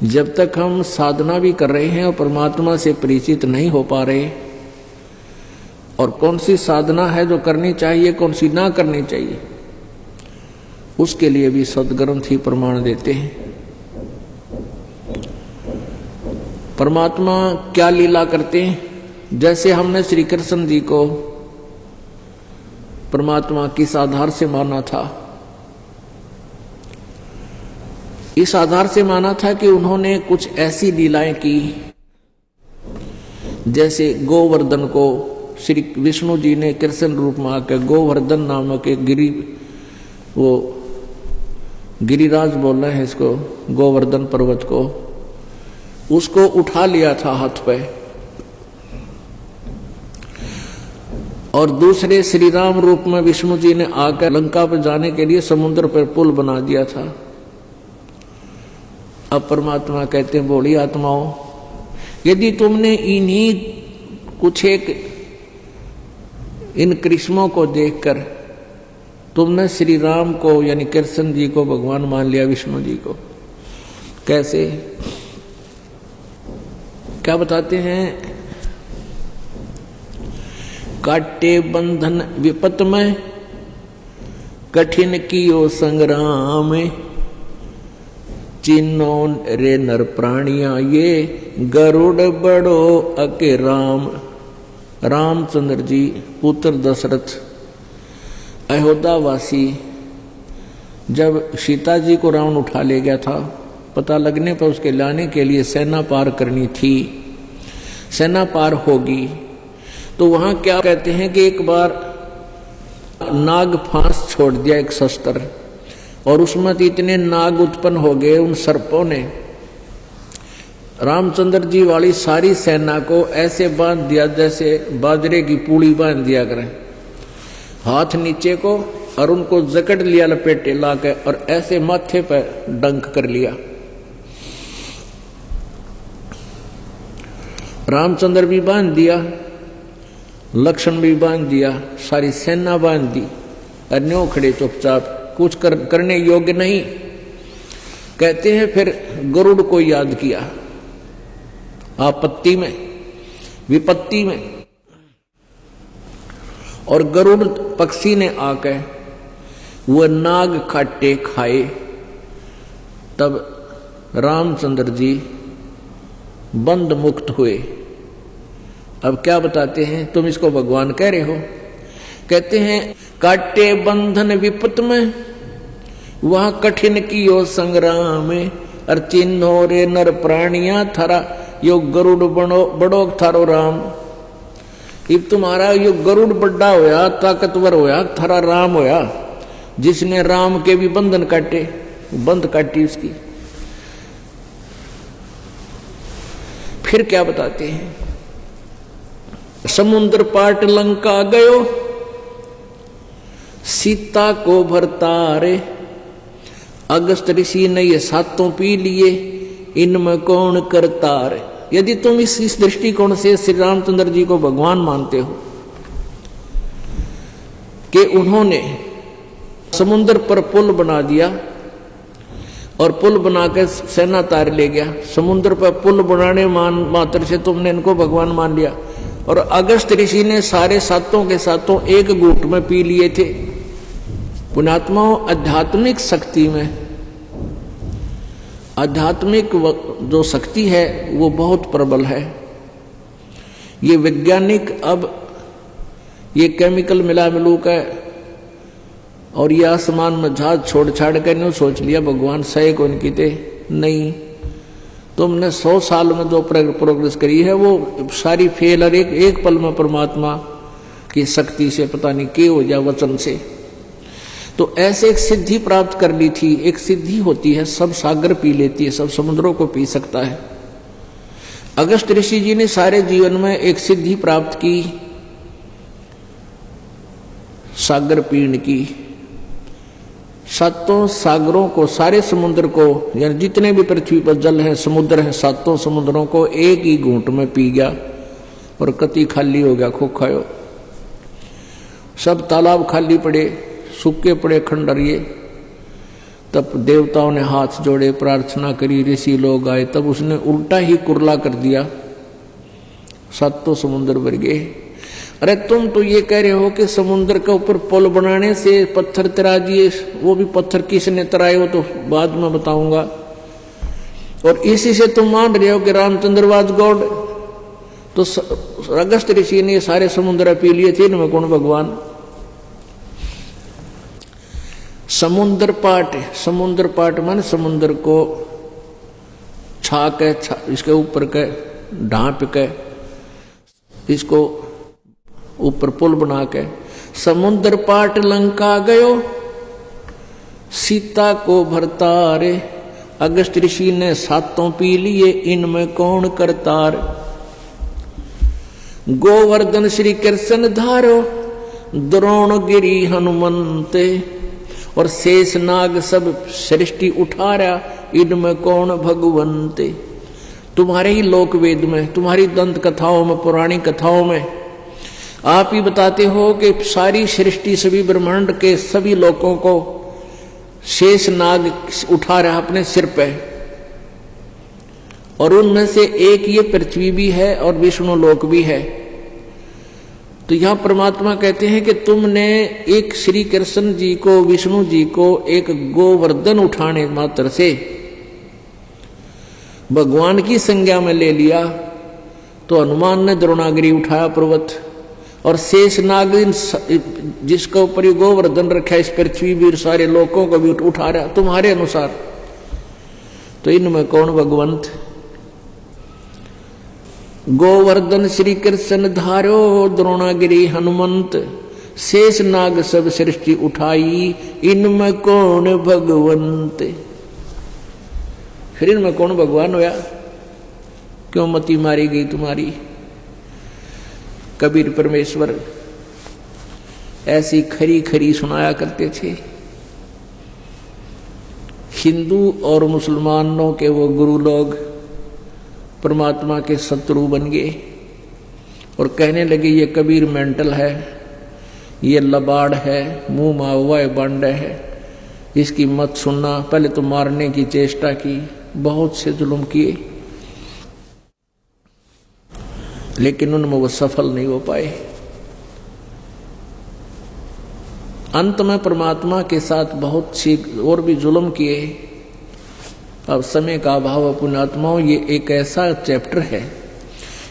जब तक हम साधना भी कर रहे हैं और परमात्मा से परिचित नहीं हो पा रहे, और कौन सी साधना है जो करनी चाहिए, कौन सी ना करनी चाहिए, उसके लिए भी सदग्रंथ ही प्रमाण देते हैं। परमात्मा क्या लीला करते हैं, जैसे हमने श्री कृष्ण जी को परमात्मा किस आधार से माना था, इस आधार से माना था कि उन्होंने कुछ ऐसी लीलाएं की, जैसे गोवर्धन को श्री विष्णु जी ने कृष्ण रूप में आकर गोवर्धन नामक एक वो गिरिराज बोल रहे हैं इसको, गोवर्धन पर्वत को, उसको उठा लिया था हाथ पे। और दूसरे श्री राम रूप में विष्णु जी ने आकर लंका पर जाने के लिए समुद्र पर पुल बना दिया था। अब परमात्मा कहते हैं, बोली आत्माओं, यदि तुमने इन्हीं कुछ एक इन कृष्णों को देखकर तुमने श्री राम को यानी कृष्ण जी को भगवान मान लिया, विष्णु जी को, कैसे, क्या बताते हैं, काटे बंधन विपत में कठिन कियो संग्राम, चिन्नो रे नर प्राणिया ये गरुड़ बड़ो अके राम। रामचंद्र जी पुत्र दशरथ अयोध्यावासी, जब सीता जी को रावण उठा ले गया था, पता लगने पर उसके लाने के लिए सेना पार करनी थी, सेना पार होगी, तो वहां क्या कहते हैं कि एक बार नाग फांस छोड़ दिया, एक शस्त्र, और उसमें इतने नाग उत्पन्न हो गए, उन सर्पों ने रामचंद्र जी वाली सारी सेना को ऐसे बांध दिया जैसे बाजरे की पूड़ी बांध दिया करें, हाथ नीचे को, और उनको जकड़ लिया लपेटे लाके, और ऐसे माथे पर डंक कर लिया। रामचंद्र भी बांध दिया, लक्ष्मण भी बांध दिया, सारी सेना बांध दी, और न्यों खड़े चुपचाप, कुछ करने योग्य नहीं। कहते हैं फिर गरुड़ को याद किया आपत्ति में, विपत्ति में, और गरुड़ पक्षी ने आकर वह नाग काटे खाए, तब रामचंद्र जी बंद मुक्त हुए। अब क्या बताते हैं, तुम इसको भगवान कह रहे हो, कहते हैं काटे बंधन विपत में वह कठिन कियो संग्राम, और चिन्हो रे नर प्राणिया थारा यो गरुड़ बड़ो थारो राम। इब तुम्हारा यो गरुड़ बड़ा होया, ताकतवर होया, थारा राम होया, जिसने राम के भी बंधन काटे, बंद काटी उसकी। फिर क्या बताते हैं, समुद्र पाट लंका गयो सीता को भरतारे, अगस्त ऋषि ने ये सातों पी लिए, इनमें कौन करतार। यदि तुम इस दृष्टिकोण से श्री रामचंद्र जी को भगवान मानते हो कि उन्होंने समुद्र पर पुल बना दिया और पुल बनाकर सेना तार ले गया, समुद्र पर पुल बनाने मात्र से तुमने इनको भगवान मान लिया, और अगस्त ऋषि ने सारे सातों के सातों एक घूंट में पी लिए थे। पुण्यात्माओं, आध्यात्मिक शक्ति में, आध्यात्मिक जो शक्ति है वो बहुत प्रबल है। ये वैज्ञानिक अब ये केमिकल मिला मिलू का और ये आसमान में जहाज छोड़ छाड़ कर नहीं सोच लिया भगवान सही को इनकी थे, नहीं, तुमने 100 साल में जो प्रोग्रेस करी है वो सारी फेल, और एक पल में परमात्मा की शक्ति से पता नहीं के हो जाए वचन से। तो ऐसे एक सिद्धि प्राप्त कर ली थी, एक सिद्धि होती है, सब सागर पी लेती है, सब समुद्रों को पी सकता है। अगस्त ऋषि जी ने सारे जीवन में एक सिद्धि प्राप्त की, सागर पीण की, सातों सागरों को, सारे समुद्र को, यानी जितने भी पृथ्वी पर जल है, समुद्र है, सातों समुद्रों को एक ही घूंट में पी गया और कति खाली हो गया, खोखायो। सब तालाब खाली पड़े, सूखे पड़े खंडरिए, तब देवताओं ने हाथ जोड़े, प्रार्थना करी, ऋषि लोग आए, तब उसने उल्टा ही कुरला कर दिया, सातों समुद्र भर गए। अरे तुम तो ये कह रहे हो कि समुद्र के ऊपर पुल बनाने से पत्थर तरा दिए, वो भी पत्थर किसने तराए वो तो बाद में बताऊंगा। और इसी से तुम मान रहे हो कि रामचंद्र वाज गॉड। तो अगस्त ऋषि ने सारे समुद्र पी लिए थे, इनमें कौन भगवान। समुद्र पाट माने समुद्र को छा के इसके ऊपर के ढांप के इसको ऊपर पुल बना के समुद्र पाट लंका गयो, सीता को भरतारे। अगस्त ऋषि ने सातों पी लिए, इनमें कौन करतार। गोवर्धन श्री कृष्ण धारो, द्रोणगिरी हनुमंते। और शेष नाग सब सृष्टि उठारा, इनमें कौन भगवंते। तुम्हारे ही लोक वेद में, तुम्हारी दंत कथाओं में, पुरानी कथाओं में आप ही बताते हो कि सारी सृष्टि, सभी ब्रह्मांड के सभी लोकों को शेष नाग उठा रहा अपने सिर पे, और उनमें से एक ये पृथ्वी भी है और विष्णु लोक भी है। तो यहां परमात्मा कहते हैं कि तुमने एक श्री कृष्ण जी को, विष्णु जी को एक गोवर्धन उठाने मात्र से भगवान की संज्ञा में ले लिया, तो हनुमान ने द्रोणागिरी उठाया पर्वत, और शेष नाग जिसके ऊपर गोवर्धन रखा इस पृथ्वी भी सारे लोगों को भी उठा रहा तुम्हारे अनुसार। तो इनमें कौन भगवंत। गोवर्धन श्री कृष्ण धारो, द्रोणागिरी हनुमंत। शेष नाग सब सृष्टि उठाई, इनमें कौन भगवंत। फिर इनमें कौन भगवान होया। क्यों मती मारी गई तुम्हारी। कबीर परमेश्वर ऐसी खरी खरी सुनाया करते थे। हिंदू और मुसलमानों के वो गुरु लोग परमात्मा के शत्रु बन गए और कहने लगे ये कबीर मेंटल है, ये लबाड़ है, मुंह मावा बांडा है, इसकी मत सुनना। पहले तो मारने की चेष्टा की, बहुत से जुल्म किए, लेकिन उनमें वो सफल नहीं हो पाए। अंत में परमात्मा के साथ बहुत सी और भी जुल्म किए। अब समय का अभाव पुण्यात्माओं, ये एक ऐसा चैप्टर है,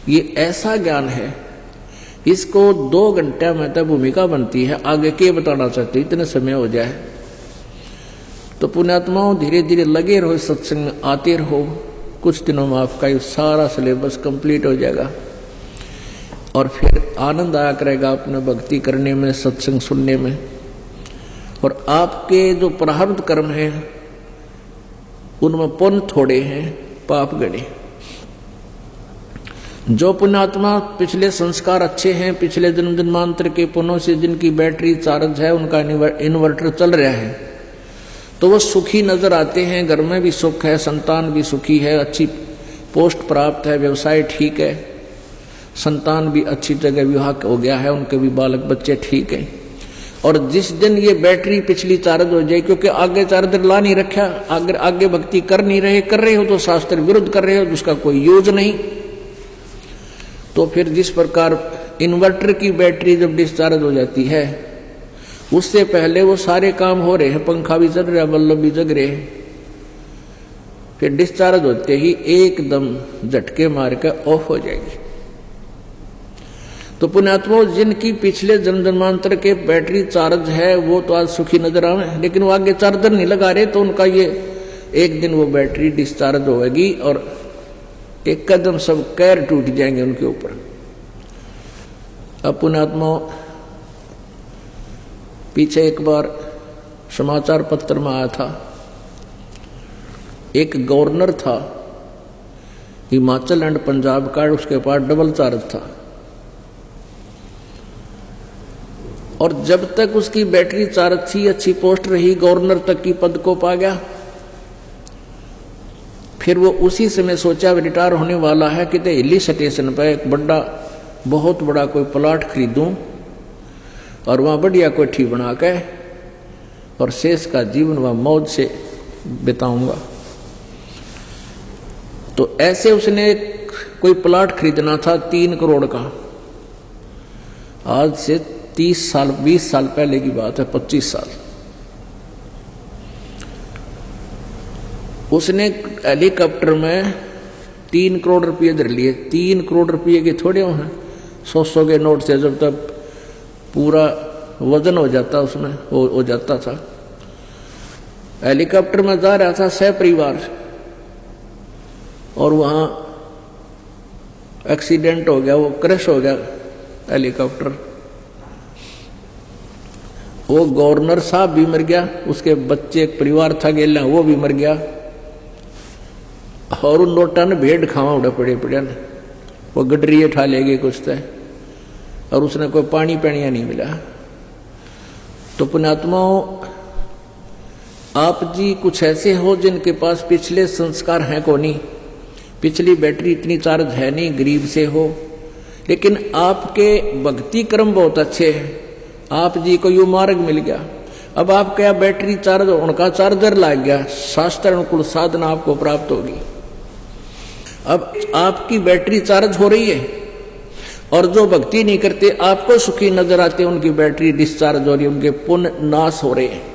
ये ऐसा ज्ञान है, इसको 2 घंटे में तो भूमिका बनती है। आगे के बताना चाहते इतने समय हो जाए। तो पुण्यात्माओं धीरे धीरे लगे रहो, सत्संग में आते रहो। कुछ दिनों में आपका ये सारा सिलेबस कंप्लीट हो जाएगा और फिर आनंद आया करेगा अपने भक्ति करने में, सत्संग सुनने में। और आपके जो प्रारब्ध कर्म हैं उनमें पुण्य थोड़े हैं, पाप गणे। जो पुण्यात्मा पिछले संस्कार अच्छे हैं, पिछले जन्म जन्मांतर के पुण्यों से जिनकी बैटरी चार्ज है, उनका इन्वर्टर चल रहा है, तो वो सुखी नजर आते हैं। घर में भी सुख है, संतान भी सुखी है, अच्छी पोस्ट प्राप्त है, व्यवसाय ठीक है, संतान भी अच्छी जगह विवाह हो गया है, उनके भी बालक बच्चे ठीक है। और जिस दिन ये बैटरी पिछली चार्ज हो जाए, क्योंकि आगे चार्जर ला नहीं रखा, आगे भक्ति कर नहीं रहे, कर रहे हो तो शास्त्र विरुद्ध कर रहे हो, जिसका कोई यूज नहीं। तो फिर जिस प्रकार इन्वर्टर की बैटरी जब डिस्चार्ज हो जाती है, उससे पहले वो सारे काम हो रहे हैं, पंखा भी चल रहा, बल्ब भी जग रहे हैं, फिर डिस्चार्ज होते ही एकदम झटके मार कर ऑफ हो जाएगी। तो पुण्यात्माओं जिनकी पिछले जन्म जन्मांतर के बैटरी चार्ज है वो तो आज सुखी नजर आवे, लेकिन वो आगे चार्जर नहीं लगा रहे, तो उनका ये एक दिन वो बैटरी डिस्चार्ज होगी और एक कदम सब कैर टूट जाएंगे उनके ऊपर। अब पुण्यात्माओं पीछे एक बार समाचार पत्र में आया था, एक गवर्नर था हिमाचल एंड पंजाब का, उसके पास डबल चार्ज था, और जब तक उसकी बैटरी चार्ज थी, अच्छी पोस्ट रही, गवर्नर तक की पद को पा गया। फिर वो उसी समय सोचा रिटायर होने वाला है कि हिली स्टेशन पर एक बहुत बड़ा कोई प्लाट खरीदूं और वहां बढ़िया कोठी बना के और शेष का जीवन वहां मौज से बिताऊंगा। तो ऐसे उसने कोई प्लाट खरीदना था 3 करोड़ का, आज से 30 साल 20 साल पहले की बात है, 25 साल। उसने हेलीकॉप्टर में 3 करोड़ रुपये धर लिए। 3 करोड़ रुपये के थोड़े हैं, 100 के नोट से जब तक पूरा वजन हो जाता उसमें हो जाता था। हेलीकॉप्टर में जा रहा था सपरिवार, और वहां एक्सीडेंट हो गया, वो क्रैश हो गया हेलीकॉप्टर। वो गवर्नर साहब भी मर गया, उसके बच्चे एक परिवार था गेला वो भी मर गया, और उन नोटा ने भेड़ खावा उड़े पड़े पड़े ने, वो गडरिए ठा ले गए कुछ तय, और उसने कोई पानी पैनिया नहीं मिला। तो पुण्यात्माओं, आप जी कुछ ऐसे हो जिनके पास पिछले संस्कार हैं को नहीं, पिछली बैटरी इतनी चार्ज है नहीं, गरीब से हो, लेकिन आपके भक्ति कर्म बहुत अच्छे हैं, आप जी को यू मार्ग मिल गया। अब आप क्या बैटरी चार्ज, उनका चार्जर लग गया, शास्त्र अनुकूल साधना आपको प्राप्त होगी। अब आपकी बैटरी चार्ज हो रही है, और जो भक्ति नहीं करते आपको सुखी नजर आते, उनकी बैटरी डिस्चार्ज हो रही है, उनके पुण्य नाश हो रहे हैं।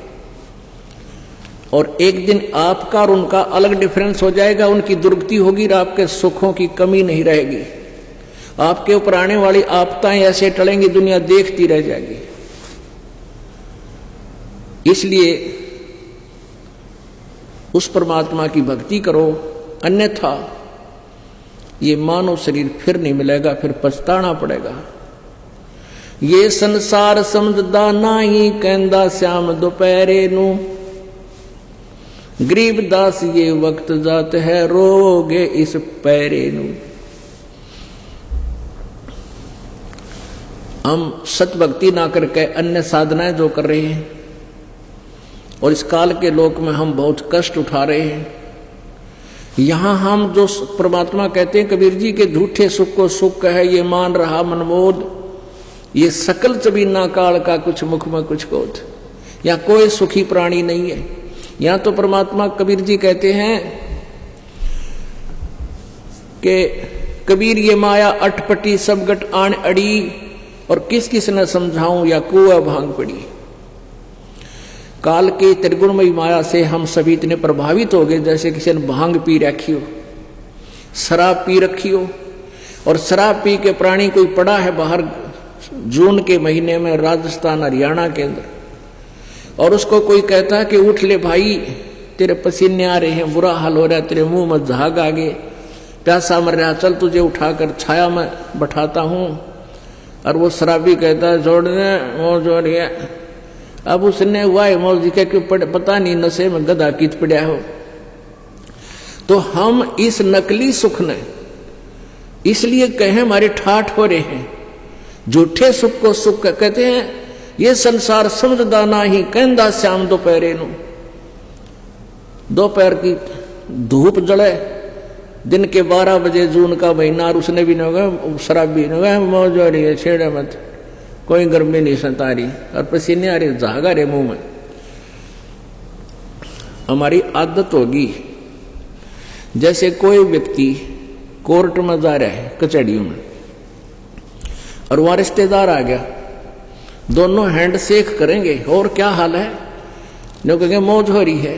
और एक दिन आपका और उनका अलग डिफरेंस हो जाएगा, उनकी दुर्गति होगी और आपके सुखों की कमी नहीं रहेगी। आपके ऊपर आने वाली आपदाएं ऐसे टलेंगी, दुनिया देखती रह जाएगी। इसलिए उस परमात्मा की भक्ति करो, अन्यथा ये मानव शरीर फिर नहीं मिलेगा, फिर पछताना पड़ेगा। ये संसार समझदा नाही, कहंदा श्याम दोपहरे नू, गरीबदास ये वक्त जात है, रोगे इस पैरे नू। हम सतभक्ति ना करके अन्य साधनाएं जो कर रहे हैं, और इस काल के लोक में हम बहुत कष्ट उठा रहे हैं। यहां हम जो परमात्मा कहते हैं, कबीर जी के झूठे सुख को सुख है, ये मान रहा मनमोद, ये सकल चबीना काल का कुछ मुख में कुछ कोथ। या कोई सुखी प्राणी नहीं है। यहां तो परमात्मा कबीर जी कहते हैं कि कबीर ये माया अटपटी सब गट आन अड़ी, और किस किस ने समझाऊं या कुआ भांग पड़ी। काल के त्रिगुणमयी माया से हम सभी इतने प्रभावित हो गए, जैसे किसी ने भांग पी रखी हो, शराब पी रखी हो। और शराब पी के प्राणी कोई पड़ा है बाहर जून के महीने में राजस्थान हरियाणा के अंदर, और उसको कोई कहता है कि उठ ले भाई, तेरे पसीने आ रहे हैं, बुरा हाल हो रहा है, तेरे मुंह में झाग आ गए, प्यासा मर रहा, चल तुझे उठाकर छाया में बैठाता हूं। और वो शराबी कहता है जोड़ने मौज हो रही है। अब उसने वाह मौज के पता नहीं नशे में गधा कित पड़ा हो। तो हम इस नकली सुख ने इसलिए कहे हमारे ठाठ हो रहे हैं, झूठे सुख को सुख कहते हैं। ये संसार समझदा नाही, कहंदा श्याम दोपहरे नू। दोपहर की धूप जले, दिन के 12 बजे जून का महीना, और उसने भी नहीं, शराबी ने मौज हो रही है, छेड़े मत, कोई गर्मी नहीं सता रही, और पसीने आ रहे, झागा रहे मुंह में। हमारी आदत होगी, जैसे कोई व्यक्ति कोर्ट में जा रहा है कचहरियों में, और वहां रिश्तेदार आ गया, दोनों हैंड शेक करेंगे, और क्या हाल है, जो कहेंगे मौज हो रही है।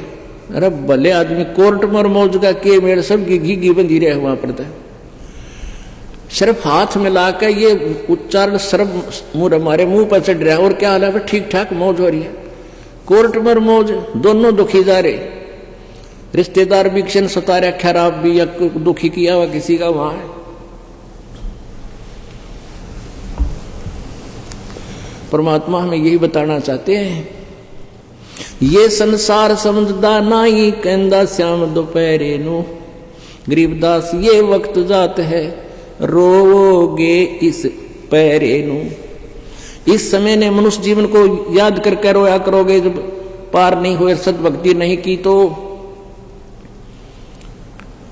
अरे भले आदमी, कोर्ट में मौज का के मेरे सब घी बंधी रहे वहां पर, सिर्फ हाथ मिला के ये उच्चारण सिर्फ हमारे मुंह पर चढ़ रहा है, और क्या हाल है, ठीक ठाक मौज हो रही है। कोर्ट में मौज, दोनों दुखी जा रहे, रिश्तेदार भी किसी ने सता रहा, खराब भी या दुखी किया हुआ किसी का वहां है। परमात्मा हमें यही बताना चाहते हैं, ये संसार समझदा नाही, कहंदा श्याम दोपहरे नू, गरीबदास ये वक्त जात है, रोगे इस पैरे नू। इस समय ने मनुष्य जीवन को याद करके रोया करोगे, जब पार नहीं हुए, सद्भक्ति नहीं की तो।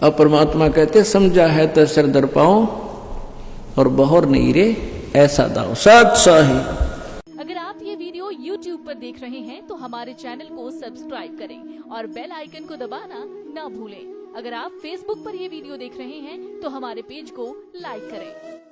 अब परमात्मा कहते समझा है तो सिर दर पाओ, और बहोर नहीं रे ऐसा दाओ। सत साही। अगर आप ये वीडियो YouTube पर देख रहे हैं तो हमारे चैनल को सब्सक्राइब करें और बेल आइकन को दबाना ना भूलें। अगर आप फेसबुक पर ये वीडियो देख रहे हैं तो हमारे पेज को लाइक करें।